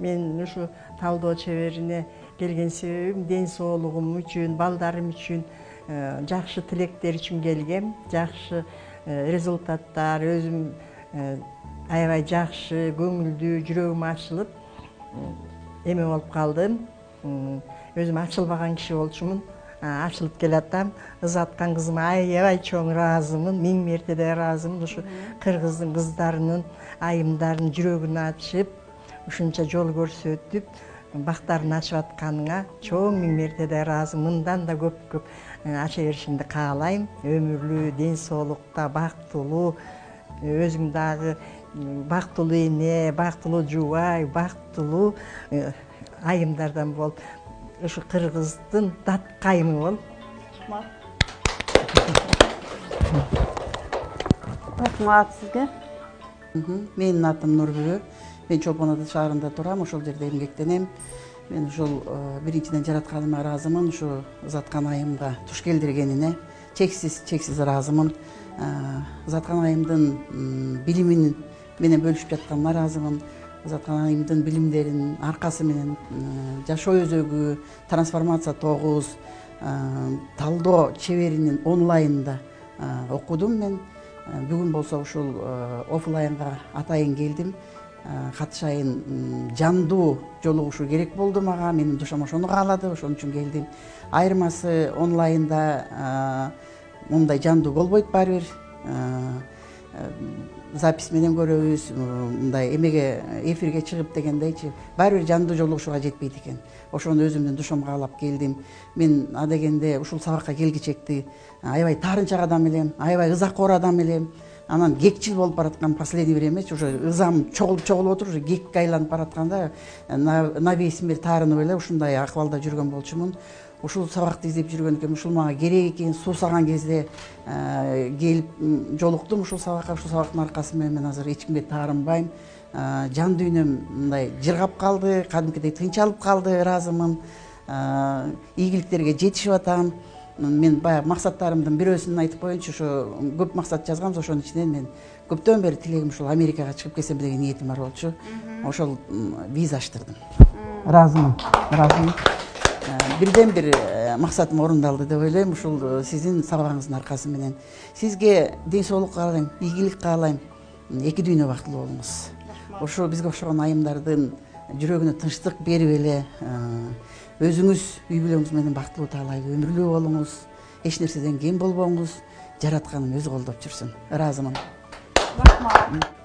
Мен ушу талдоо чеберине келген себебим ден соолугум үчүн, балдарым үчүн, жакшы тилектер үчүн келгем. Жакшы результаттар, өзүм аябай жакшы, көңүлдүү, жүрөгүм ачылып эме болуп калдым. Өзүм ачылбаган киши болчумун. Ачылып келатам. Ызаткан кызыма аябай чоң ыраазымын, 1000 мертеде ыраазымын. Ушу кыргыздын кыздарынын, айымдардын жүрөгүн ачып, ушунча жол көрсөтүп, бактарын ачып атканыңа чоң 1000 мертеде ыраазымын. Мындан да көп ача беришиңди каалайм. Өмүрлүү, ден соолукта, бактылуу, өзүң дагы бактылуу эне, бактылуу жубай, бактылуу айымдардан болуп, ушу кыргыздын даткайымы бол. Рахмат сизге. Менин атым Нурбүбө. Мен Чолпон Ата шаарында турам, ошол жерде эмгектенем. Мен ушул биринчиден жаратканыма ыраазымын, ушу Ызаткан айымга туш келдиргенине чексиз ыраазымын. Ызаткан айымдын билимин менен бөлүшүп жатканына ыраазымын. Ызаткан айымдын билимдеринин аркасы менен жашоо өзөгү, трансформация 9, талдоо чеберинин онлайнында окудум мен. Бүгүн болсо ушул офлайнга атайын келдим. Катышайын, жандуу жолугушуу керек болду мага. Менин душам ошону каалады, ошон үчүн келдим. Айырмасы онлайнда мындай жандуу болбойт баары бир. Запись менен көрөбүз, мындай эмеге эфирге чыгып дегендейчи, баары бир жандуу жолугушууга жетпейт экен. Ошону өзүмдүн душам каалап келдим. Мен адегенде ушул сабакка келгичекти аябай таарынчак адам элем, аябай ызакор адам элем. Анан кекчил болуп бараткан последний времячи уже ызам чогулуп отуруп, уже кекке айланып баратканда на весь мир таарынып эле ушундай акыбалда жүргөн болчумун. Ушул сабакты издеп жүргөн экен, ушул мага керек экен, суусаган кезде келип жолуктум ушул сабакка. Ушул сабактын аркасы менен мен азыр эч кимге таарынбайм. Жан дүйнөм мындай жыргап калды, кадимкидей тынчалып калды, ыраазымын. Ийгиликтерге жетишип атам. Мен баягы максаттарымдын бирөөсүн айтып коеюнчу, ошо көп максат жазганбыз, ошонун ичинен мен көптөн бери тилегим ушул Америкага чыгып келсем деген ниетим бар болчу. Ошол виза аштырдым. Ыраазымын. Бирден бир максатым орундалды деп ойлойм, ушул сиздин сабагыңыздын аркасы менен. Сизге ден соолук каалайм, ийгилик каалайм, эки дүйнө бактылуу болуңуз. Ошо бизге окшогон айымдардын жүрөгүнө тынчтык берип эле, өзүңүз үй бүлөңүз менен бактылуу таалайлуу өмүрлүү болуңуз, эч нерседен кем болбоңуз, жаратканым өзү колдоп жүрсүн. Ыраазымын. Рахмат.